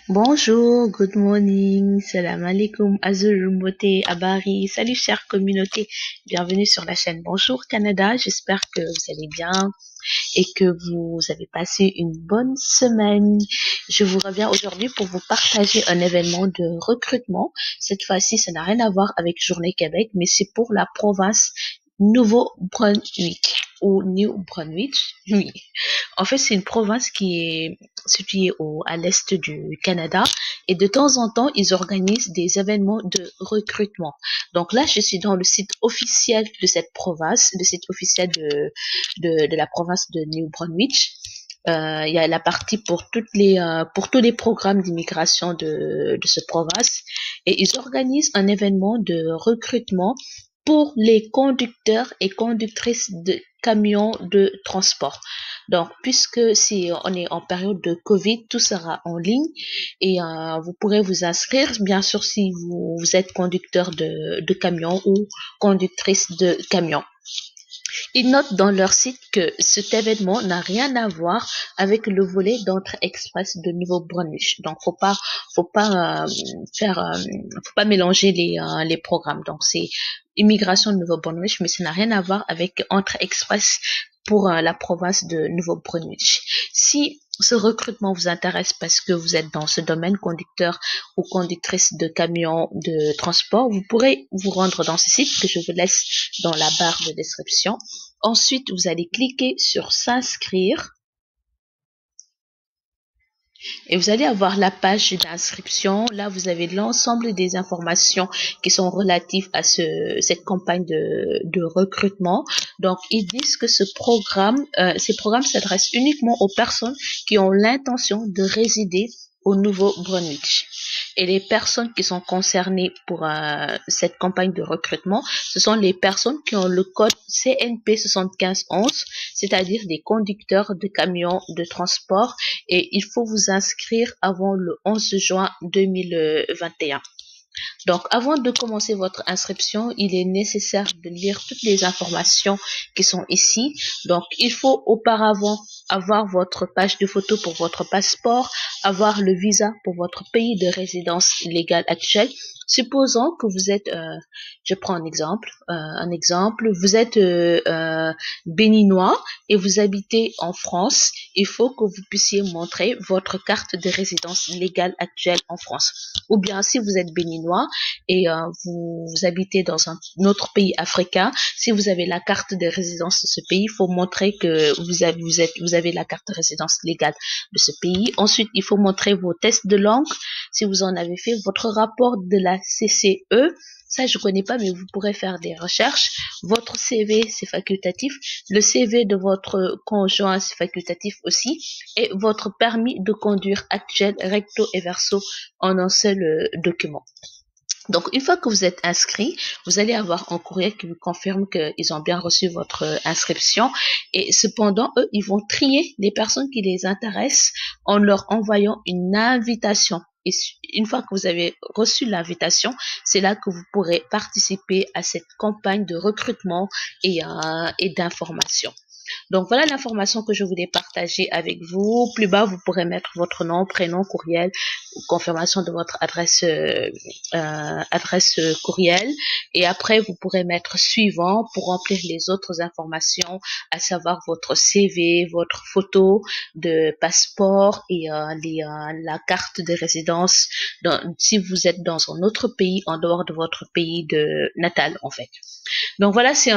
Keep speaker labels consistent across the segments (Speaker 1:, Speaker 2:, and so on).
Speaker 1: Bonjour, good morning, salam alaikum, azurumbote, abari, salut chère communauté, bienvenue sur la chaîne Bonjour Canada, j'espère que vous allez bien et que vous avez passé une bonne semaine. Je vous reviens aujourd'hui pour vous partager un événement de recrutement. Cette fois-ci, ça n'a rien à voir avec Journée Québec, mais c'est pour la province Nouveau-Brunswick ou New Brunswick, oui. En fait, c'est une province qui est située à l'est du Canada et de temps en temps, ils organisent des événements de recrutement. Donc là, je suis dans le site officiel de cette province, le site officiel de la province de New Brunswick. Il y a la partie pour tous les programmes d'immigration de cette province et ils organisent un événement de recrutement pour les conducteurs et conductrices de camions de transport. Donc, puisque si on est en période de Covid, tout sera en ligne et vous pourrez vous inscrire, bien sûr, si vous êtes conducteur de camions ou conductrice de camions. Ils notent dans leur site que cet événement n'a rien à voir avec le volet d'entrée express de Nouveau-Brunswick. Donc, faut pas faut pas mélanger les programmes. Donc, c'est immigration de Nouveau-Brunswick, mais ça n'a rien à voir avec entrée express pour la province de Nouveau-Brunswick. Si ce recrutement vous intéresse parce que vous êtes dans ce domaine, conducteur ou conductrice de camions de transport, vous pourrez vous rendre dans ce site que je vous laisse dans la barre de description. Ensuite, vous allez cliquer sur s'inscrire et vous allez avoir la page d'inscription. Là, vous avez l'ensemble des informations qui sont relatives à cette campagne de recrutement. Donc, ils disent que ces programmes s'adressent uniquement aux personnes qui ont l'intention de résider au Nouveau-Brunswick. Et les personnes qui sont concernées pour cette campagne de recrutement, ce sont les personnes qui ont le code CNP 7511, c'est-à-dire des conducteurs de camions de transport, et il faut vous inscrire avant le 11 juin 2021. Donc, avant de commencer votre inscription, il est nécessaire de lire toutes les informations qui sont ici. Donc, il faut auparavant avoir votre page de photo pour votre passeport, avoir le visa pour votre pays de résidence légale actuel. Supposons que vous êtes, je prends un exemple, vous êtes béninois et vous habitez en France. Il faut que vous puissiez montrer votre carte de résidence légale actuelle en France. Ou bien, si vous êtes béninois et vous habitez dans un autre pays africain, si vous avez la carte de résidence de ce pays, il faut montrer que vous avez la carte de résidence légale de ce pays. Ensuite, il faut montrer vos tests de langue, si vous en avez fait, votre rapport de la CCE, ça je connais pas, mais vous pourrez faire des recherches. Votre CV, c'est facultatif. Le CV de votre conjoint, c'est facultatif aussi. Et votre permis de conduire actuel, recto et verso, en un seul document. Donc, une fois que vous êtes inscrit, vous allez avoir un courrier qui vous confirme qu'ils ont bien reçu votre inscription. Et cependant, eux, ils vont trier les personnes qui les intéressent en leur envoyant une invitation. Et une fois que vous avez reçu l'invitation, c'est là que vous pourrez participer à cette campagne de recrutement et d'information. Donc voilà l'information que je voulais partager avec vous. Plus bas, vous pourrez mettre votre nom, prénom, courriel, confirmation de votre adresse courriel. Et après, vous pourrez mettre suivant pour remplir les autres informations, à savoir votre CV, votre photo de passeport et la carte de résidence si vous êtes dans un autre pays en dehors de votre pays de natal en fait. Donc voilà, c'est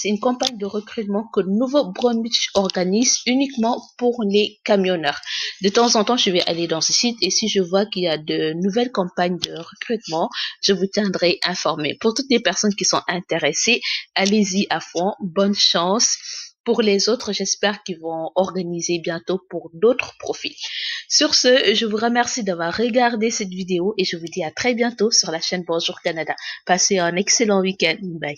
Speaker 1: une campagne de recrutement que Nouveau-Brunswick organise uniquement pour les camionneurs. De temps en temps, je vais aller dans ce site et si je vois qu'il y a de nouvelles campagnes de recrutement, je vous tiendrai informé. Pour toutes les personnes qui sont intéressées, allez-y à fond. Bonne chance. Pour les autres, j'espère qu'ils vont organiser bientôt pour d'autres profils. Sur ce, je vous remercie d'avoir regardé cette vidéo et je vous dis à très bientôt sur la chaîne Bonjour Canada. Passez un excellent week-end. Bye.